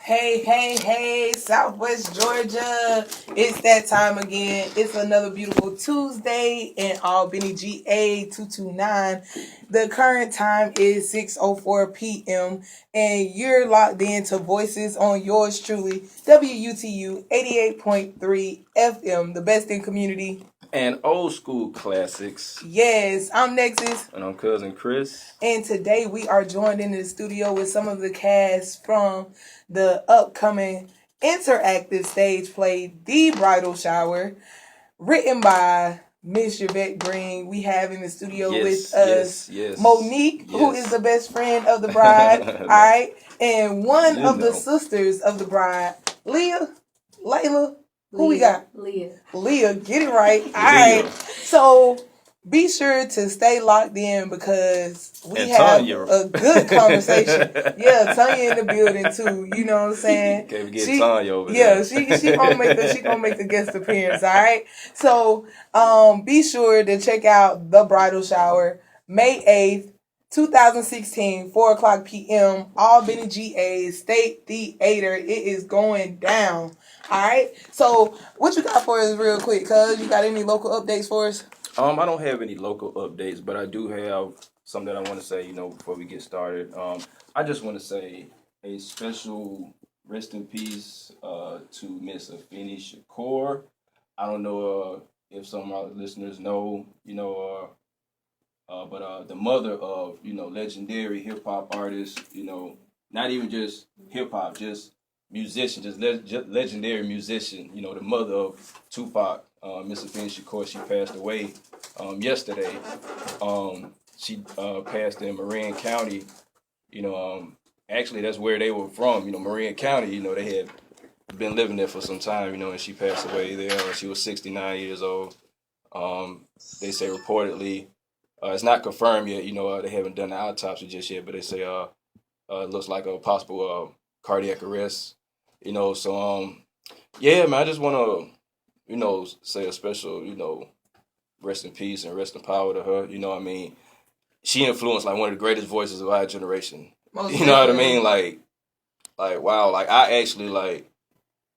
Hey, hey, hey, Southwest Georgia. It's that time again. It's another beautiful Tuesday in Albany, GA 229. The current time is 6:04 p.m. and you're locked into Voices on yours truly, WUTU 88.3 FM, the best in community. And old school classics. Yes, I'm Nexus. And I'm Cousin Chris. And today we are joined in the studio with some of the cast from the upcoming interactive stage play, The Bridal Shower, written by Miss Yevette Green. We have in the studio with us Monique, who is the best friend of the bride, all right? And one of the sisters of the bride, Layla. Who we got? Leah, get it right. All right. So be sure to stay locked in because we have a good conversation. Yeah, Tanya in the building too. You know what I'm saying? Can't forget Tanya over there. Yeah, she gonna make the guest appearance. All right. So be sure to check out The Bridal Shower, May 8th. 2016, 4 o'clock p.m., Albany, GA, State Theater. It is going down. All right. So, what you got for us real quick, cuz? You got any local updates for us? I don't have any local updates, but I do have something that I want to say, before we get started. I just want to say a special rest in peace to Miss Afeni Shakur. I don't know if some of our listeners know, but the mother of, legendary hip hop artists, not even just hip hop, just musician, just legendary musician, the mother of Tupac, Miss Afeni Shakur, she passed away yesterday. She passed in Marin County, actually that's where they were from, Marin County, they had been living there for some time, and she passed away there. She was 69 years old. They say reportedly, it's not confirmed yet, they haven't done the autopsy just yet, but they say it looks like a possible cardiac arrest, so yeah, man, I just want to, say a special, rest in peace and rest in power to her. She influenced like one of the greatest voices of our generation. Most you know what I mean? Like wow, like I actually like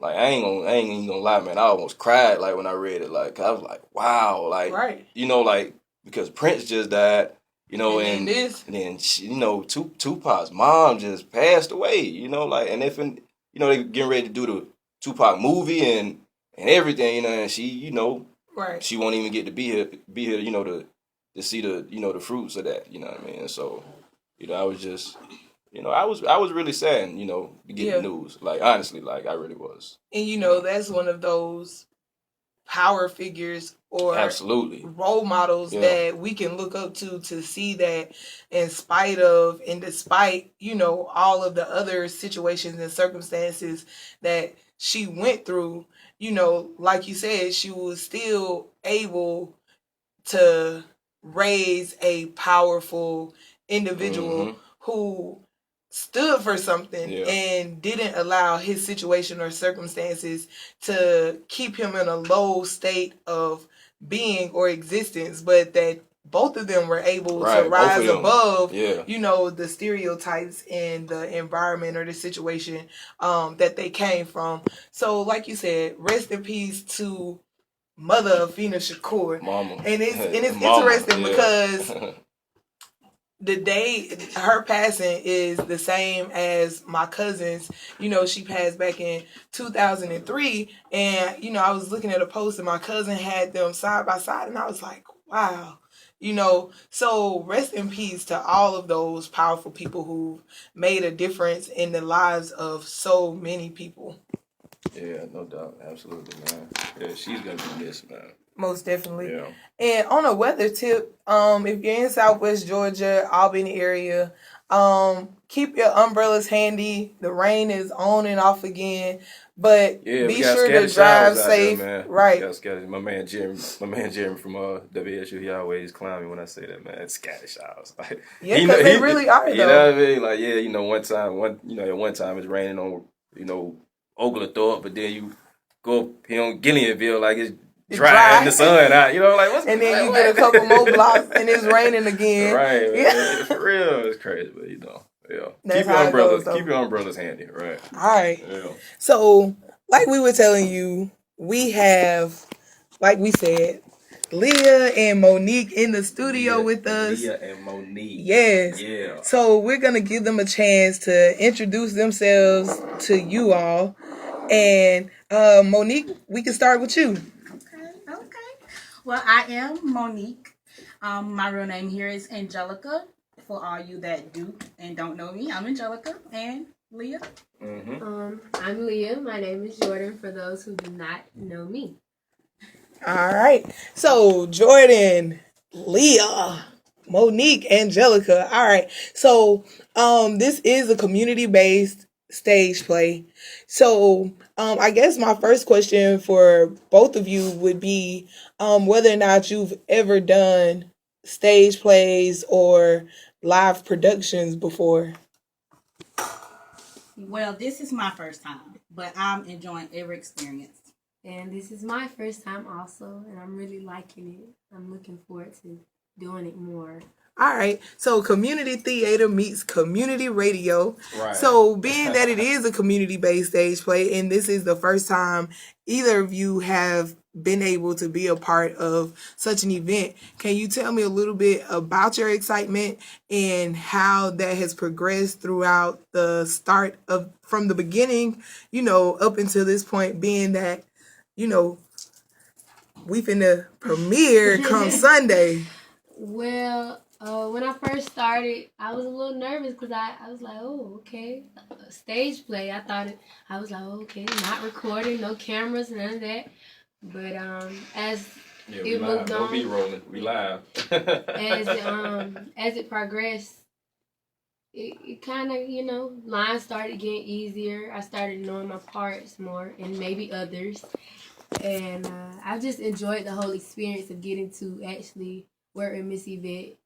I ain't even gonna lie, man. I almost cried like when I read it. Like I was like, wow, like right. Like because Prince just died, and then she, Tupac's mom just passed away, and if they getting ready to do the Tupac movie and everything, and she, right. she won't even get to be here, to see the, the fruits of that, you know what I mean? And so, I was just, I was really sad, to get the news. Like honestly, like I really was. And that's one of those power figures or absolutely role models that we can look up to see that in spite of and despite, all of the other situations and circumstances that she went through, like you said, she was still able to raise a powerful individual who stood for something and didn't allow his situation or circumstances to keep him in a low state of being or existence, but that both of them were able to rise above, the stereotypes in the environment or the situation that they came from. So, like you said, rest in peace to Mother Afeni Shakur. Mama. And it's interesting because the day her passing is the same as my cousin's. She passed back in 2003, and I was looking at a post and my cousin had them side by side, and I was like, wow. So rest in peace to all of those powerful people who made a difference in the lives of so many people. Yeah, no doubt. Absolutely, man. Yeah, she's gonna be missed, man. Most definitely. Yeah. And on a weather tip, if you're in Southwest Georgia, Albany area, keep your umbrellas handy. The rain is on and off again, but be sure to drive safe. There, right. My man Jeremy from WSU, he always clown me when I say that, man. It's scattered showers. Like, yeah, because they really are. You know what I mean? Like, at one time it's raining on, Oglethorpe, but then you go up here on Gillianville, like it's dry in the sun out, like what's and then you get a couple more blocks and it's raining again. Right, man. For real, it's crazy, but Yeah. That's how it goes, though. Keep your umbrellas handy, right? All right. Yeah. So, like we were telling you, we have, like we said, Leah and Monique in the studio with us. Leah and Monique. Yes. Yeah. So we're gonna give them a chance to introduce themselves to you all. And Monique, we can start with you. Okay. Well, I am Monique. My real name here is Angelica. For all you that do and don't know me, I'm Angelica. And Leah. I'm Leah. My name is Jordan. For those who do not know me. All right. So Jordan, Leah, Monique, Angelica. All right. So this is a community-based stage play. So I guess my first question for both of you would be whether or not you've ever done stage plays or live productions before. Well, this is my first time, but I'm enjoying every experience. And this is my first time also, and I'm really liking it. I'm looking forward to doing it more. All right. So community theater meets community radio. Right. So being that it is a community-based stage play, and this is the first time either of you have been able to be a part of such an event, can you tell me a little bit about your excitement and how that has progressed throughout the start of, from the beginning, up until this point, being that, we finna premiere come Sunday? Well, when I first started, I was a little nervous because I was like, oh, okay, stage play. I was like, oh, okay, not recording, no cameras, none of that. But as it moved on, no B rolling, we live. as it progressed, it kind of lines started getting easier. I started knowing my parts more and maybe others, and I just enjoyed the whole experience of getting to actually work with Miss Yvette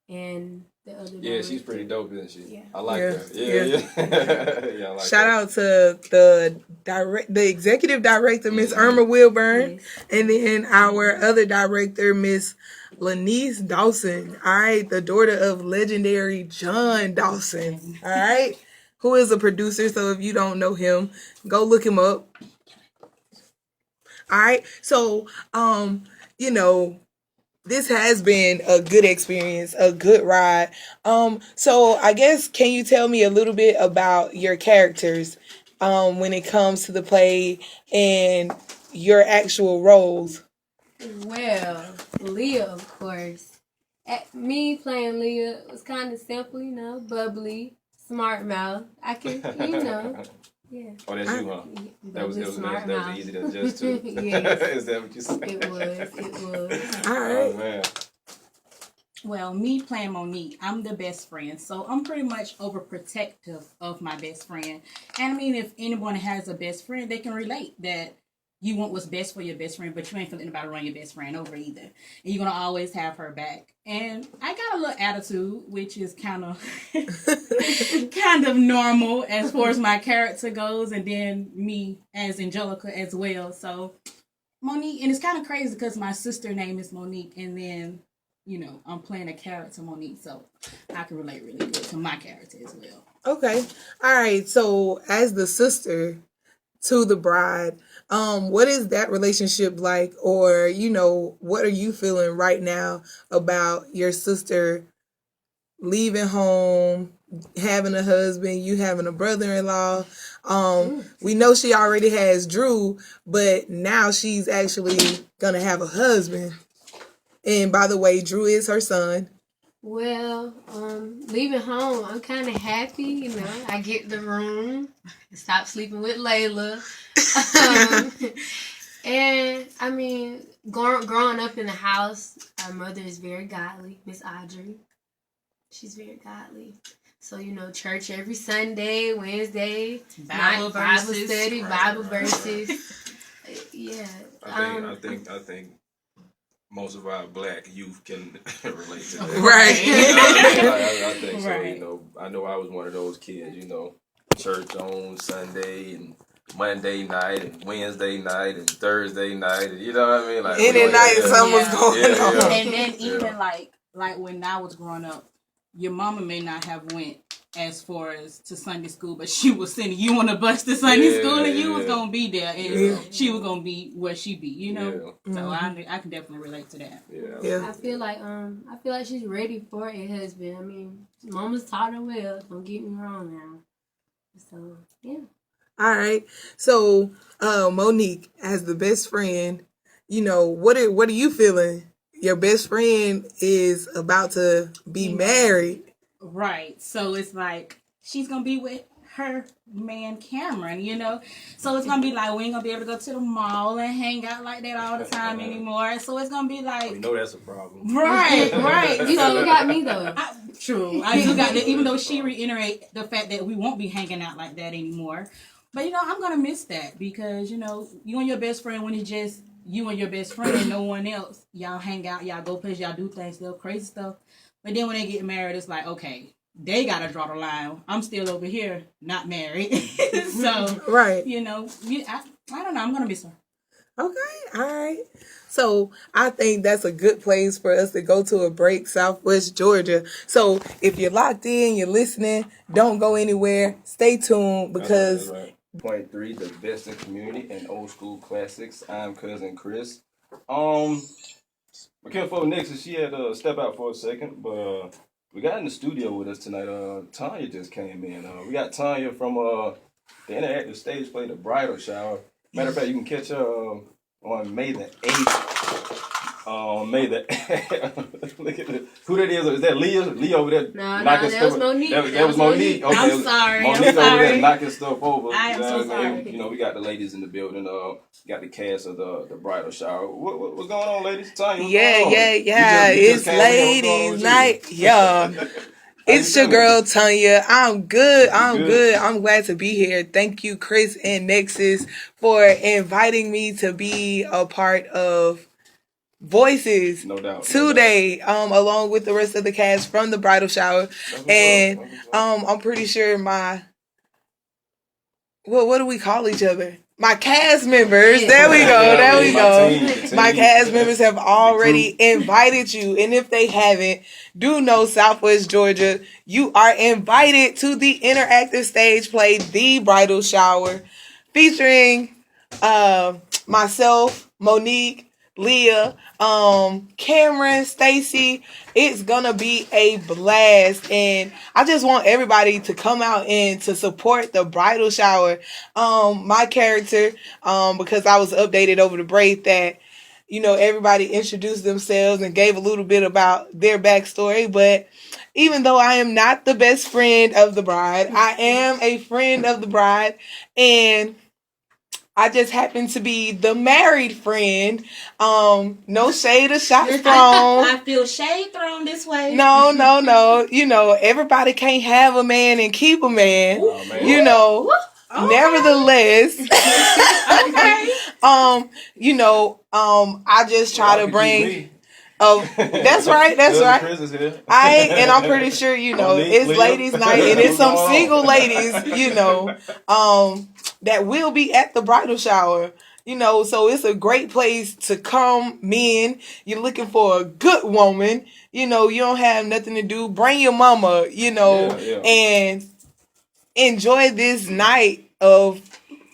and the other. Yeah, she's pretty dope, isn't she? Yeah. I like her. Yeah. I like Shout her. out to the executive director, Miss Irma Wilburn, Yes. and then our other director, Miss Lanice Dawson. All right, the daughter of legendary John Dawson. All right, who is a producer. So if you don't know him, go look him up. All right, so this has been a good experience, a good ride. So I guess, can you tell me a little bit about your characters when it comes to the play and your actual roles? Well, Leah, of course. Me playing Leah was kind of simple, bubbly, smart mouth. I can, yeah. Oh, that's you, huh? That was easy to adjust to. Yes. Is that what you said? It was. All right. Oh, man. Well, me playing Monique, I'm the best friend, so I'm pretty much overprotective of my best friend. And I mean, if anyone has a best friend, they can relate that you want what's best for your best friend, but you ain't feeling about to run your best friend over either. And you're going to always have her back. And I got a little attitude, which is kind of normal as far as my character goes, and then me as Angelica as well. So Monique, and it's kind of crazy because my sister name is Monique, and then I'm playing a character Monique, so I can relate really good to my character as well. Okay. All right. So as the sister to the bride, what is that relationship like? Or, what are you feeling right now about your sister leaving home, having a husband, you having a brother-in-law? We know she already has Drew, but now she's actually gonna have a husband. And by the way, Drew is her son. Well, leaving home, I'm kind of happy, I get the room, stop sleeping with Layla. And, I mean, growing up in the house, our mother is very godly, Miss Audrey. She's very godly. So, church every Sunday, Wednesday, Bible study, Bible verses. Yeah. I think most of our black youth can relate to that. Right. I think so. I know I was one of those kids, church on Sunday and Monday night and Wednesday night and Thursday night, and you know what I mean? Like any night something was going on. And then even like when I was growing up, your mama may not have went as far as to Sunday school, but she was sending you on the bus to Sunday school, and you was gonna be there, and she was gonna be where she be, you know. So I can definitely relate to that. I feel like she's ready for a husband. I mean, Mama's taught her well. Don't get me wrong now. So yeah. All right. So, Monique, as the best friend, you know, what are you feeling? Your best friend is about to be married. Right. So it's like she's gonna be with her man Cameron, you know. So it's gonna be like we ain't gonna be able to go to the mall and hang out like that all the time anymore. So it's gonna be like We know that's a problem. Right. You still got me though. True. I do got that, even though she reiterate the fact that we won't be hanging out like that anymore. But you know, I'm gonna miss that because, you know, you and your best friend, when it's just you and your best friend and no one else, y'all hang out, y'all go places, y'all do things, little crazy stuff. But then when they get married, it's like, okay, they gotta draw the line. I'm still over here, not married. So, right. You know, I don't know. I'm gonna miss her. Okay, all right. So I think that's a good place for us to go to a break, Southwest Georgia. So if you're locked in, you're listening, don't go anywhere. Stay tuned because... That's right. Point 3, the best in community and old school classics. I'm cousin Chris. My kinfolk Nixon, she had to step out for a second, but we got in the studio with us tonight. Tanya just came in. We got Tanya from the interactive stage play, The Bridal Shower. Matter of fact, you can catch her on May the 8th. May the look at who that is. Is that Leah? Leah over there knocking that stuff. Was Monique. That was Monique. Okay. I'm sorry. Monique over there knocking stuff over. I am so sorry. You know, we got the ladies in the building. Got the cast of the Bridal Shower. What's going on, ladies? Tanya, what's going on? Yeah. It's ladies' night. Yeah. It's your girl, Tanya. I'm good. I'm glad to be here. Thank you, Chris and Nexus, for inviting me to be a part of V.O.I.C.E.S. No doubt. today, along with the rest of the cast from the Bridal Shower. And I'm pretty sure what do we call each other? My cast members. There we go. My cast members have already invited you. And if they haven't, do know Southwest Georgia, you are invited to the interactive stage play, The Bridal Shower, featuring myself, Monique, Leah, Cameron, Stacy. It's gonna be a blast, and I just want everybody to come out and to support the Bridal Shower. My character, because I was updated over the break that, you know, everybody introduced themselves and gave a little bit about their backstory, but even though I am not the best friend of the bride, I am a friend of the bride, and I just happen to be the married friend. No shade or shots thrown. I feel shade thrown this way. No. You know, everybody can't have a man and keep a man. Oh, man. You know. Okay. Nevertheless. Okay. You know, I just try to bring... Oh, that's right. Chris is here. And I'm pretty sure, you know, it's ladies' night, and it's some single ladies, you know, that will be at the bridal shower. You know, so it's a great place to come, men. You're looking for a good woman. You know, you don't have nothing to do. Bring your mama, you know, and enjoy this night of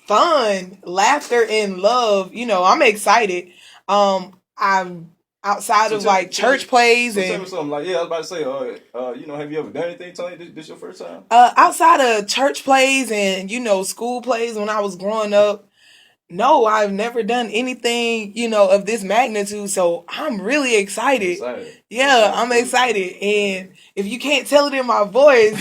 fun, laughter, and love. You know, I'm excited. I'm outside of like church plays and tell me something. Like, I was about to say, you know, have you ever done anything, Tony? This your first time? Outside of church plays and, you know, school plays when I was growing up, no, I've never done anything, you know, of this magnitude. So I'm really excited. I'm excited. And if you can't tell it in my voice,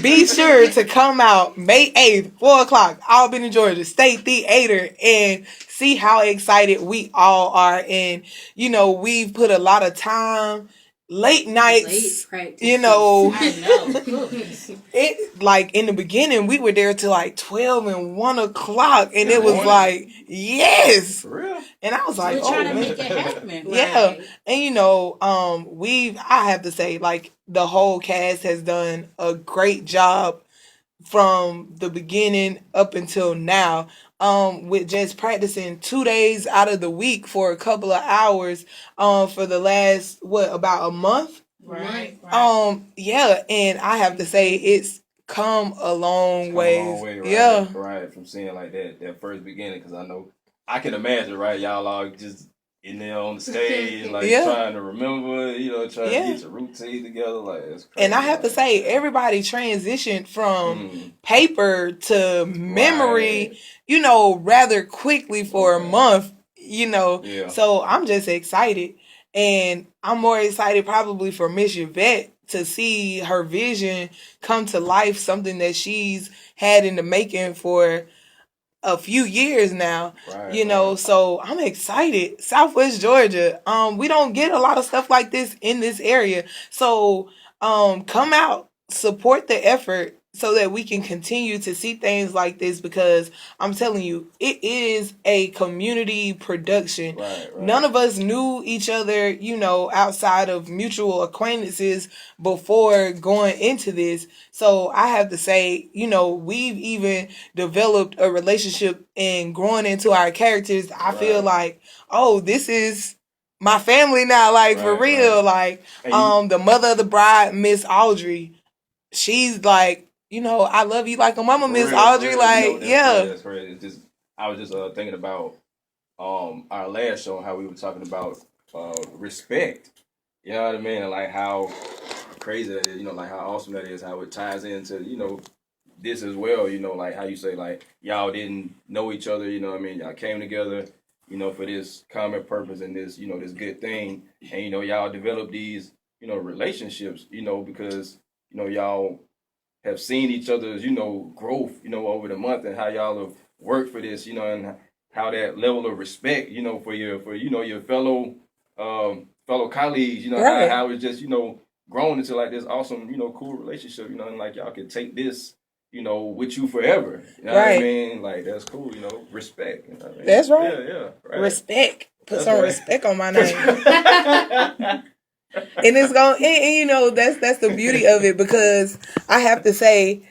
be sure to come out May 8th, 4 o'clock, Albany, Georgia State Theater, and see how excited we all are. And, you know, we've put a lot of time, late nights, you know. I know. It, like, in the beginning, we were there till like 12 and 1 o'clock, and it was like, yes. For real? And I was like, we're trying to make it happen. Yeah. Right. And, you know, I have to say, like, the whole cast has done a great job from the beginning up until now, with just practicing 2 days out of the week for a couple of hours, for the last, about a month? Right. And I have to say, it's come a long Come ways. a long way, right? Yeah. Right, from seeing like that first beginning, because I know I can imagine, right? Y'all are just in there on the stage, like Yeah. trying to remember, trying to get your routine together, like it's crazy. And I have to say, everybody transitioned from paper to memory, rather quickly for a month, Yeah. So I'm just excited. And I'm more excited probably for Miss Yvette to see her vision come to life, something that she's had in the making for a few years now, right. so I'm excited. Southwest Georgia, we don't get a lot of stuff like this in this area. So, come out, support the effort so that we can continue to see things like this, because I'm telling you, it is a community production. Right. None of us knew each other, outside of mutual acquaintances before going into this. So I have to say, we've even developed a relationship and growing into our characters. I feel like, oh, this is my family now, like for real. Like, the mother of the bride, Miss Audrey, she's like, I love you like a mama, Miss Audrey. Like, yeah. That's crazy. It's just, I was just thinking about our last show, how we were talking about respect. You know what I mean? And like how crazy that is, like how awesome that is, how it ties into, this as well, like how you say, like, y'all didn't know each other, you know what I mean? Y'all came together, for this common purpose and this, this good thing. And, y'all developed these, relationships, because, y'all have seen each other's, growth, over the month, and how y'all have worked for this, and how that level of respect, for your fellow colleagues, how it's just, grown into like this awesome, cool relationship, and like y'all can take this, with you forever. You know what I mean? Like, that's cool, respect. You know what I mean? That's right. Yeah, right. Respect. Put some respect on my name. And it's going, and that's the beauty of it, because I have to say,